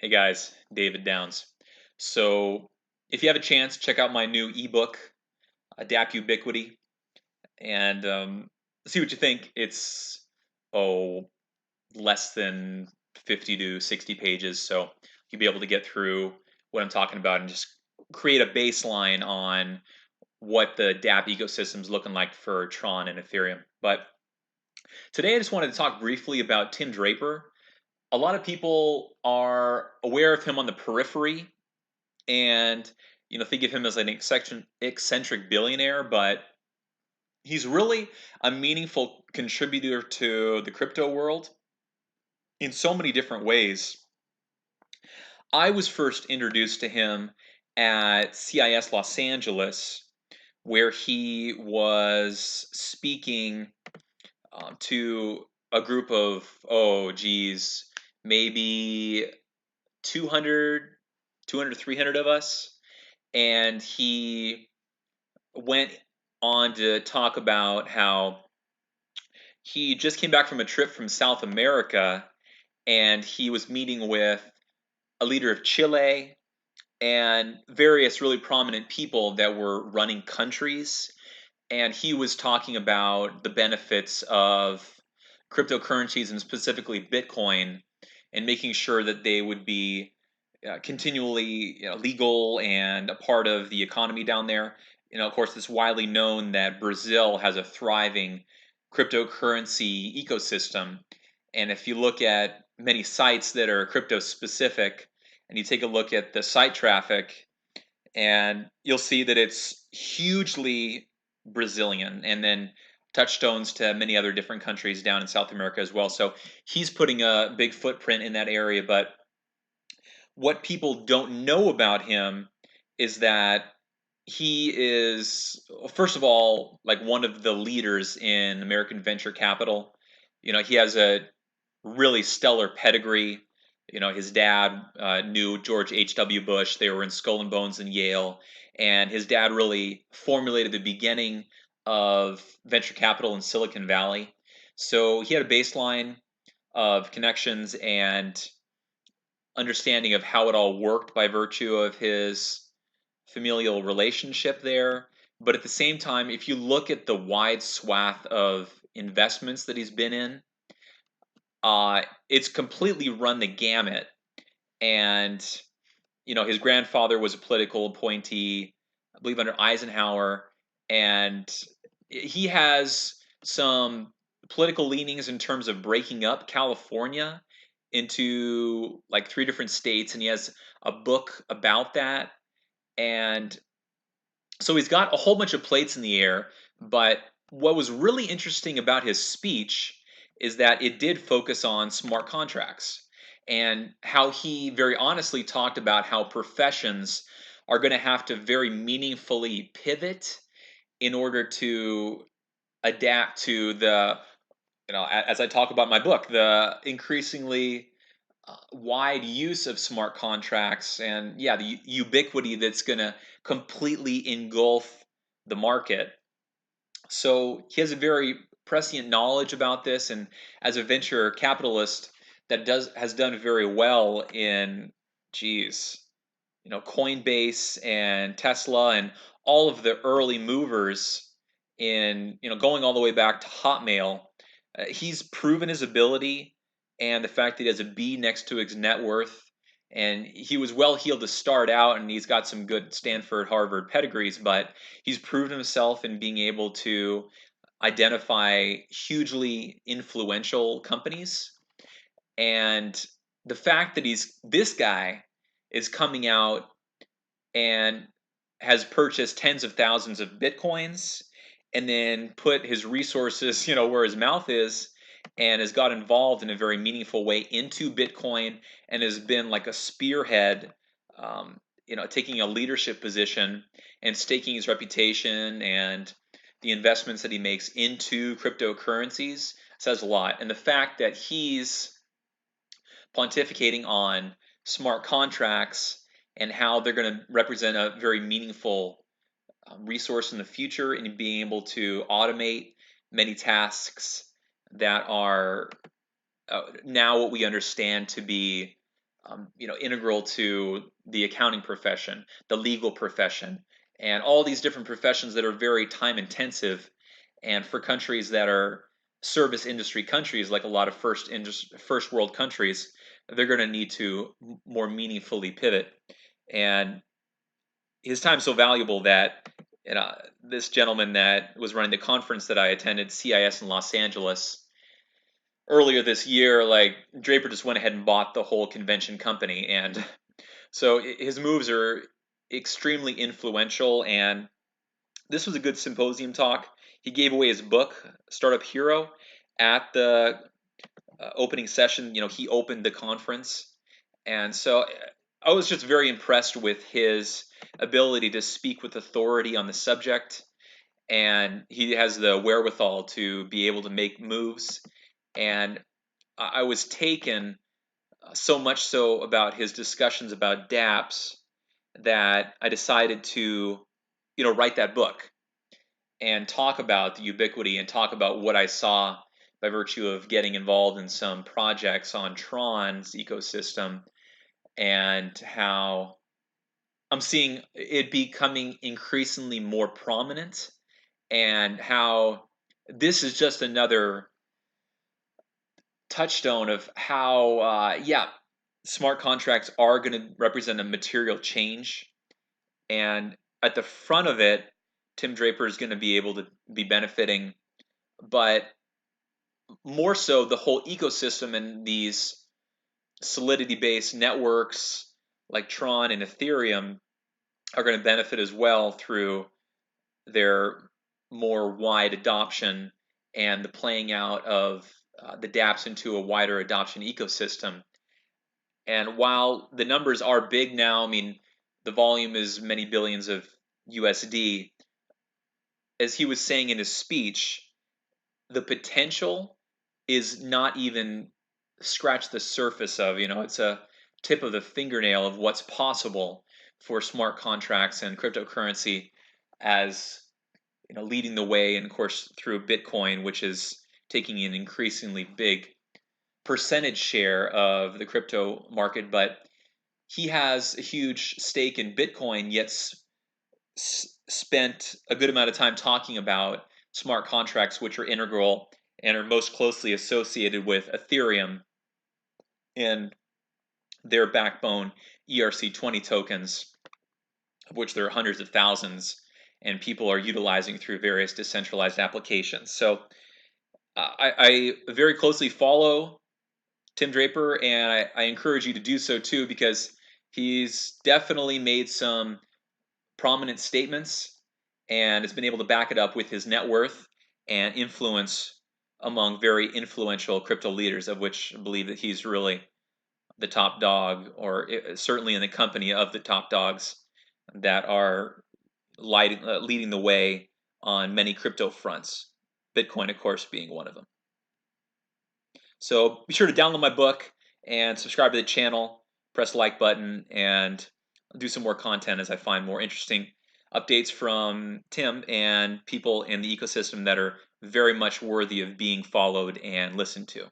Hey guys, David Downs. So, if you have a chance, check out my new ebook, Adapt Ubiquity, and see what you think. It's oh less than 50 to 60 pages, so you'll be able to get through what I'm talking about and just create a baseline on what the dApp ecosystem's looking like for Tron and Ethereum. But today, I just wanted to talk briefly about Tim Draper. A lot of people are aware of him on the periphery and think of him as an eccentric billionaire, but he's really a meaningful contributor to the crypto world in so many different ways. I was first introduced to him at CIS Los Angeles, where he was speaking to a group of, oh geez, maybe 200, 200, 300 of us. And he went on to talk about how he just came back from a trip from South America and he was meeting with a leader of Chile and various really prominent people that were running countries. And he was talking about the benefits of cryptocurrencies and specifically Bitcoin and making sure that they would be continually legal and a part of the economy down there. Of course, it's widely known that Brazil has a thriving cryptocurrency ecosystem. And if you look at many sites that are crypto specific and you take a look at the site traffic, and you'll see that it's hugely Brazilian and then touchstones to many other different countries down in South America as well. So he's putting a big footprint in that area. But what people don't know about him is that he is, first of all, like one of the leaders in American venture capital. He has a really stellar pedigree. His dad knew George H.W. Bush. They were in Skull and Bones in Yale. And his dad really formulated the beginning of venture capital in Silicon Valley. So he had a baseline of connections and understanding of how it all worked by virtue of his familial relationship there. But at the same time, if you look at the wide swath of investments that he's been in, it's completely run the gamut. And his grandfather was a political appointee, I believe under Eisenhower, and he has some political leanings in terms of breaking up California into like three different states, and he has a book about that. And so he's got a whole bunch of plates in the air. But what was really interesting about his speech is that it did focus on smart contracts and how he very honestly talked about how professions are going to have to very meaningfully pivot in order to adapt to the, as I talk about my book, the increasingly wide use of smart contracts and yeah, the ubiquity that's going to completely engulf the market. So he has a very prescient knowledge about this, and as a venture capitalist that does has done very well in, geez, Coinbase and Tesla and all of the early movers in, going all the way back to Hotmail. He's proven his ability and the fact that he has a B next to his net worth. And he was well heeled to start out, and he's got some good Stanford, Harvard pedigrees, but he's proven himself in being able to identify hugely influential companies. And the fact that this guy is coming out and has purchased tens of thousands of bitcoins and then put his resources, where his mouth is, and has got involved in a very meaningful way into Bitcoin and has been like a spearhead, taking a leadership position and staking his reputation and the investments that he makes into cryptocurrencies says a lot. And the fact that he's pontificating on smart contracts and how they're going to represent a very meaningful resource in the future and being able to automate many tasks that are now what we understand to be integral to the accounting profession, the legal profession, and all these different professions that are very time intensive. And for countries that are service industry countries, like a lot of first world countries, they're going to need to more meaningfully pivot. And his time's so valuable that this gentleman that was running the conference that I attended, CIS in Los Angeles, earlier this year, like Draper just went ahead and bought the whole convention company, and so his moves are extremely influential. And this was a good symposium talk. He gave away his book, Startup Hero, at the opening session. He opened the conference, and so I was just very impressed with his ability to speak with authority on the subject, and he has the wherewithal to be able to make moves. And I was taken so much so about his discussions about dApps that I decided to, write that book and talk about the ubiquity and talk about what I saw by virtue of getting involved in some projects on Tron's ecosystem, and how I'm seeing it becoming increasingly more prominent, and how this is just another touchstone of how, smart contracts are going to represent a material change. And at the front of it, Tim Draper is going to be able to be benefiting, but more so the whole ecosystem and these solidity based networks like Tron and Ethereum are going to benefit as well through their more wide adoption and the playing out of the dApps into a wider adoption ecosystem. And while the numbers are big now, I mean, the volume is many billions of USD, as he was saying in his speech, the potential is not even scratch the surface of. It's a tip of the fingernail of what's possible for smart contracts and cryptocurrency, as leading the way, and of course through Bitcoin, which is taking an increasingly big percentage share of the crypto market. But he has a huge stake in Bitcoin, yet spent a good amount of time talking about smart contracts, which are integral and are most closely associated with Ethereum and their backbone ERC20 tokens, of which there are hundreds of thousands, and people are utilizing through various decentralized applications. So I very closely follow Tim Draper, and I encourage you to do so too, because he's definitely made some prominent statements and has been able to back it up with his net worth and influence among very influential crypto leaders, of which I believe that he's really the top dog, or certainly in the company of the top dogs that are leading the way on many crypto fronts, Bitcoin, of course, being one of them. So be sure to download my book and subscribe to the channel, press the like button, and I'll do some more content as I find more interesting updates from Tim and people in the ecosystem that are very much worthy of being followed and listened to.